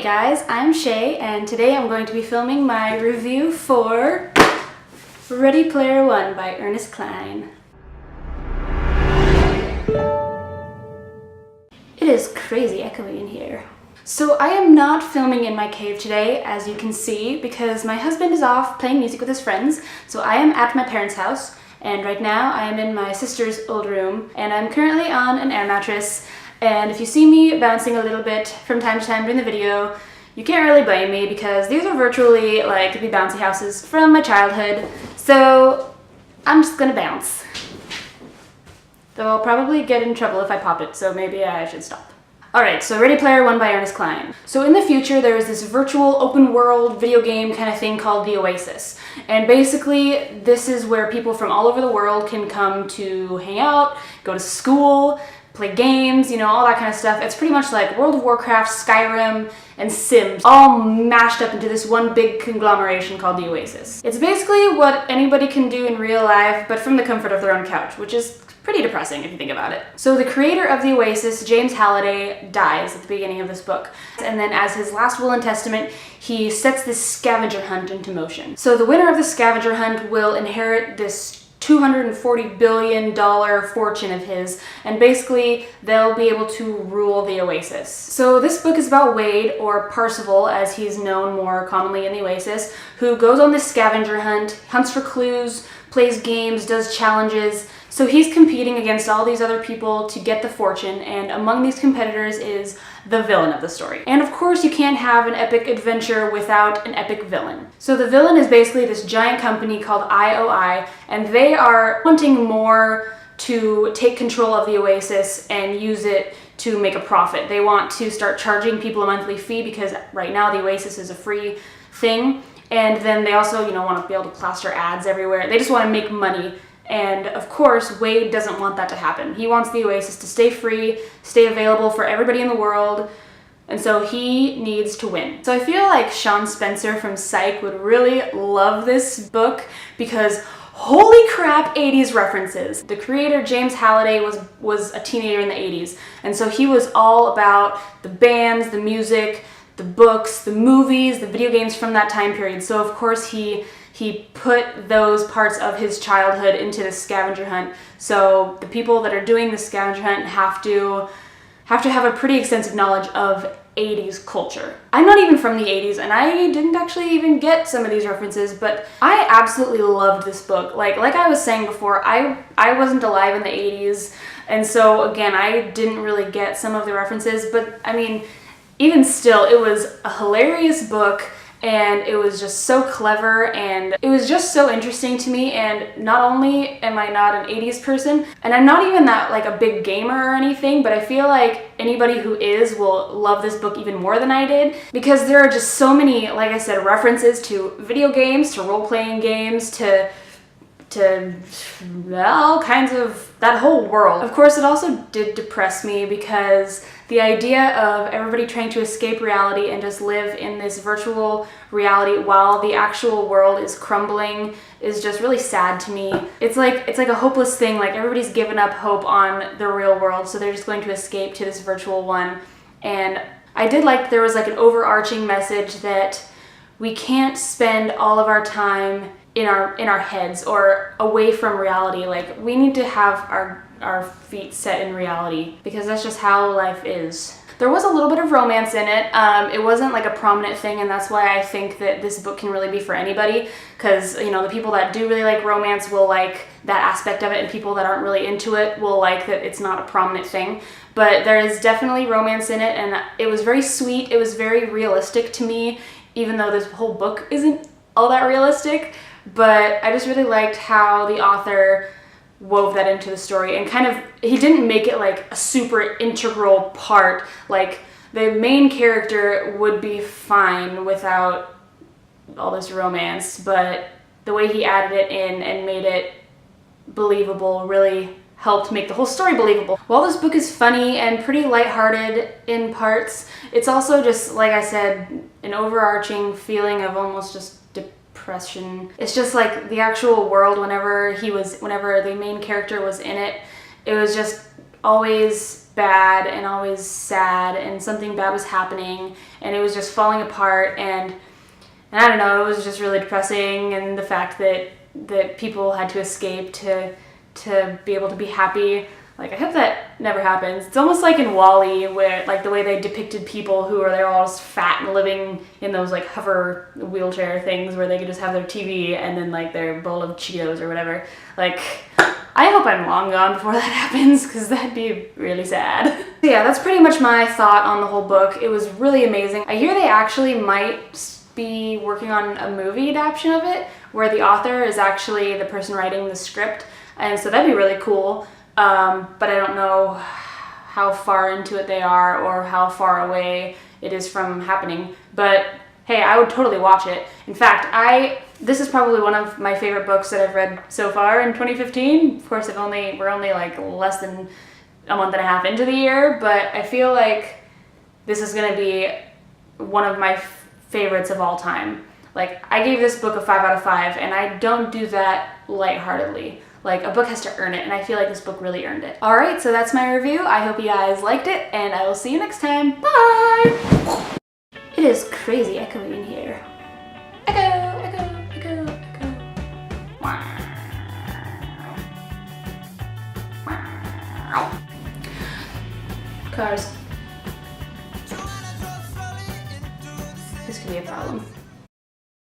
guys, I'm Shay, and today I'm going to be filming my review for Ready Player One by Ernest Cline. It is crazy echoey in here. So I am not filming in my cave today, as you can see, because my husband is off playing music with his friends, so I am at my parents' house, and right now I am in my sister's old room, and I'm currently on an air mattress. And if you see me bouncing a little bit from time to time during the video, you can't really blame me because these are virtually like the bouncy houses from my childhood. So I'm just gonna bounce. Though I'll probably get in trouble if I pop it, so maybe I should stop. Alright, so Ready Player One by Ernest Cline. So in the future there is this virtual open world video game kind of thing called the Oasis. And basically this is where people from all over the world can come to hang out, go to school, play games, you know, all that kind of stuff. It's pretty much like World of Warcraft, Skyrim, and Sims, all mashed up into this one big conglomeration called the Oasis. It's basically what anybody can do in real life, but from the comfort of their own couch, which is pretty depressing if you think about it. So the creator of the Oasis, James Halliday, dies at the beginning of this book. And then as his last will and testament, he sets this scavenger hunt into motion. So the winner of the scavenger hunt will inherit this $240 billion fortune of his, and basically they'll be able to rule the Oasis. So this book is about Wade, or Parzival as he's known more commonly in the Oasis, who goes on this scavenger hunt, hunts for clues, plays games, does challenges. So he's competing against all these other people to get the fortune, and among these competitors is the villain of the story. And of course you can't have an epic adventure without an epic villain. So the villain is basically this giant company called IOI, and they are wanting more to take control of the Oasis and use it to make a profit. They want to start charging people a monthly fee because right now the Oasis is a free thing. And then they also, want to be able to plaster ads everywhere. They just want to make money. And of course, Wade doesn't want that to happen. He wants the Oasis to stay free, stay available for everybody in the world, and so he needs to win. So I feel like Sean Spencer from Psych would really love this book because holy crap, 80s references. The creator, James Halliday, was a teenager in the 80s, and so he was all about the bands, the music, the books, the movies, the video games from that time period. So of course he put those parts of his childhood into the scavenger hunt. So the people that are doing the scavenger hunt have to have a pretty extensive knowledge of 80s culture. I'm not even from the 80s, and I didn't actually even get some of these references, but I absolutely loved this book. Like I was saying before, I wasn't alive in the 80s, and so again, I didn't really get some of the references, but I mean, even still, it was a hilarious book. And it was just so clever, and it was just so interesting to me. And not only am I not an 80s person, and I'm not even that like a big gamer or anything, but I feel like anybody who is will love this book even more than I did, because there are just so many, like I said, references to video games, to role-playing games, to all kinds of that whole world. Of course, it also did depress me because the idea of everybody trying to escape reality and just live in this virtual reality while the actual world is crumbling is just really sad to me. It's like a hopeless thing, like everybody's given up hope on the real world, so they're just going to escape to this virtual one. And I did like there was like an overarching message that we can't spend all of our time in our heads or away from reality. Like we need to have our feet set in reality because that's just how life is. There was a little bit of romance in it. It wasn't like a prominent thing, and that's why I think that this book can really be for anybody, because the people that do really like romance will like that aspect of it, and people that aren't really into it will like that it's not a prominent thing. But there is definitely romance in it, and it was very sweet. It was very realistic to me, even though this whole book isn't all that realistic. But I just really liked how the author wove that into the story, and he didn't make it like a super integral part. Like the main character would be fine without all this romance, but the way he added it in and made it believable really helped make the whole story believable. While this book is funny and pretty lighthearted in parts, it's also just, like I said, an overarching feeling of almost just depression. It's just like the actual world, whenever the main character was in it, it was just always bad and always sad, and something bad was happening and it was just falling apart, and I don't know, it was just really depressing. And the fact that people had to escape to be able to be happy, like, I hope that never happens. It's almost like in WALL-E, where like the way they depicted people who are, they're all just fat and living in those like hover wheelchair things where they could just have their TV and then like their bowl of Cheetos or whatever. Like, I hope I'm long gone before that happens, because that'd be really sad. So yeah, that's pretty much my thought on the whole book. It was really amazing. I hear they actually might be working on a movie adaptation of it, where the author is actually the person writing the script, and so that'd be really cool. But I don't know how far into it they are or how far away it is from happening. But hey, I would totally watch it. In fact, this is probably one of my favorite books that I've read so far in 2015. Of course, we're only like less than a month and a half into the year, but I feel like this is gonna be one of my favorites of all time. Like, I gave this book a 5 out of 5, and I don't do that lightheartedly. Like, a book has to earn it, and I feel like this book really earned it. Alright, so that's my review. I hope you guys liked it, and I will see you next time. Bye! It is crazy echoing in here. Echo, echo, echo, echo. Cars. This could be a problem.